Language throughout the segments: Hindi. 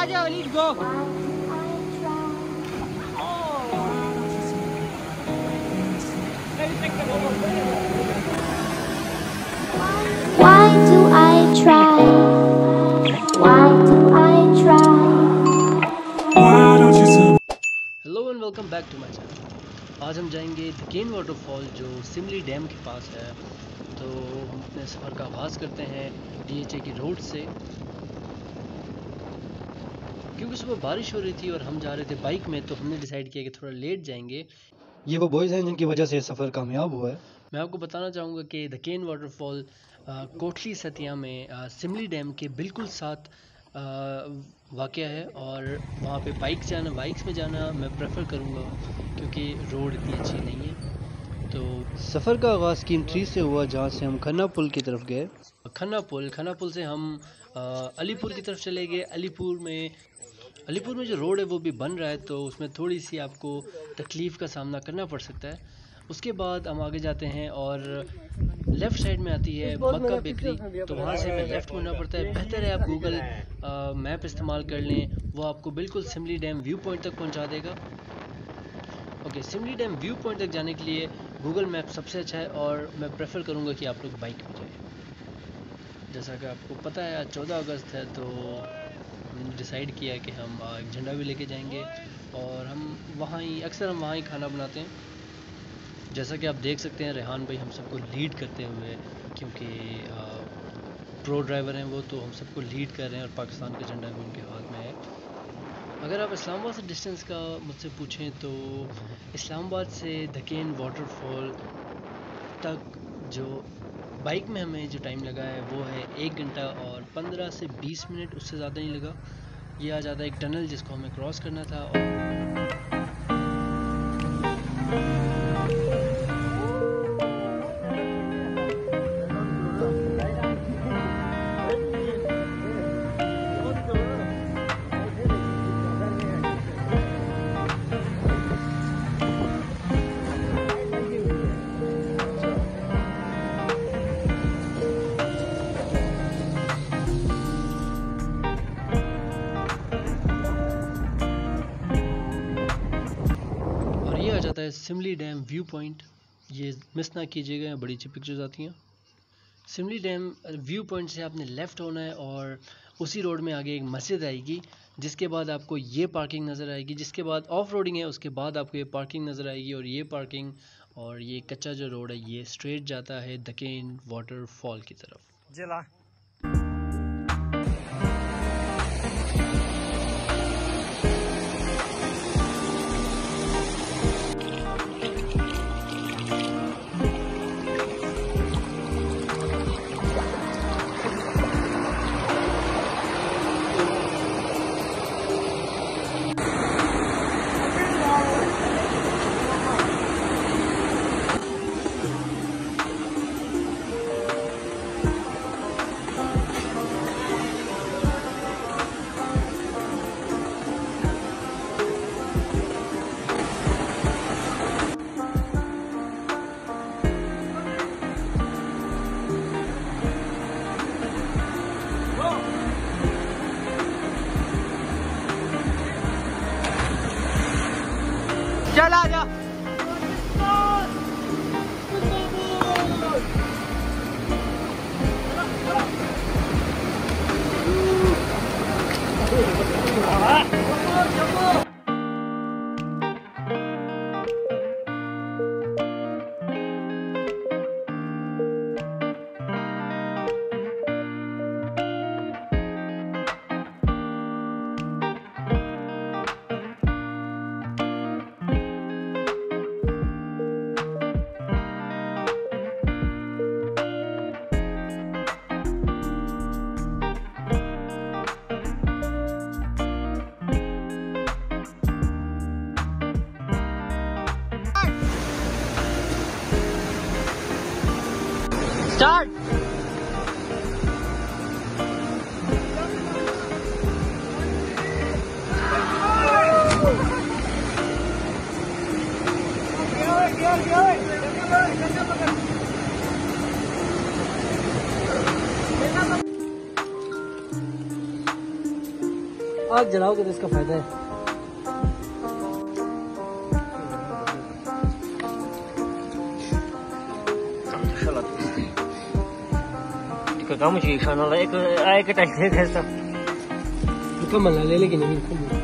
जाओ, let's go. Why do I try? Why do I try? Hello and welcome back to my channel. आज हम जाएंगे धकेन वाटरफॉल जो सिमली डैम के पास है। तो हम अपने सफ़र का आगाज़ करते हैं DHA की रोड से, क्योंकि सुबह बारिश हो रही थी और हम जा रहे थे बाइक में, तो हमने डिसाइड किया कि थोड़ा लेट जाएंगे। ये वो बॉयज़ हैं जिनकी वजह से सफ़र कामयाब हुआ है। मैं आपको बताना चाहूँगा कि धकेन वाटरफॉल कोटली सतिया में सिमली डैम के बिल्कुल साथ वाक़या है, और वहाँ पे बाइक्स में जाना मैं प्रेफर करूँगा क्योंकि रोड इतनी अच्छी नहीं है। तो सफ़र का आगाज़ कीम 3 से हुआ, जहाँ से हम खन्ना पुल की तरफ गए। खन्ना पुल से हम अलीपुर की तरफ चले गए। अलीपुर में जो रोड है वो भी बन रहा है, तो उसमें थोड़ी सी आपको तकलीफ़ का सामना करना पड़ सकता है। उसके बाद हम आगे जाते हैं और लेफ़्ट साइड में आती है मक्का बेकरी, तो वहाँ से हमें लेफ़्ट मुड़ना पड़ता है। बेहतर है आप गूगल मैप इस्तेमाल कर लें, वो आपको बिल्कुल सिमली डैम व्यू पॉइंट तक पहुँचा देगा। Okay, Simli dam view point तक जाने के लिए गूगल मैप सबसे अच्छा है, और मैं प्रेफर करूँगा कि आप लोग बाइक पे जाएँ। जैसा कि आपको पता है आज 14 अगस्त है, तो हमने डिसाइड किया है कि हम एक झंडा भी लेके जाएंगे, और हम वहाँ ही खाना बनाते हैं। जैसा कि आप देख सकते हैं रेहान भाई हम सबको लीड करते हुए, क्योंकि प्रो ड्राइवर हैं वो, तो हम सबको लीड कर रहे हैं और पाकिस्तान का झंडा भी उनके हाथ में है। अगर आप इस्लामाबाद से डिस्टेंस का मुझसे पूछें तो इस्लामाबाद से धकेन वाटरफॉल तक जो बाइक में हमें जो टाइम लगा है वो है 1 घंटा और 15 से 20 मिनट, उससे ज़्यादा नहीं लगा। ये आ जाता है एक टनल जिसको हमें क्रॉस करना था। ये आ जाता है सिमली डैम व्यू पॉइंट। ये मिस ना कीजिएगा, बड़ी अच्छी पिक्चर्स आती हैं। सिमली डैम व्यू पॉइंट से आपने लेफ़्ट होना है, और उसी रोड में आगे एक मस्जिद आएगी, जिसके बाद आपको ये पार्किंग नज़र आएगी, जिसके बाद ऑफ रोडिंग है, उसके बाद आपको ये पार्किंग नज़र आएगी, और ये पार्किंग और ये कच्चा जो रोड है ये स्ट्रेट जाता है धकेन वाटरफॉल की तरफ। चला चला जा। स्टार्ट। आग जलाओगे तो इसका फायदा है। kamu sih sana lah ek kita कैसा मुकम्मल है, ले लेकिन नहीं मुकम्मल।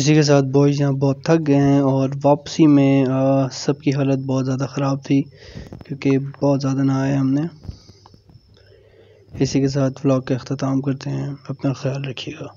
इसी के साथ बॉयज़ यहाँ बहुत थक गए हैं और वापसी में सबकी हालत बहुत ज़्यादा ख़राब थी क्योंकि बहुत ज़्यादा नहाया हमने। इसी के साथ व्लॉग का अख्ताम करते हैं। अपना ख्याल रखिएगा।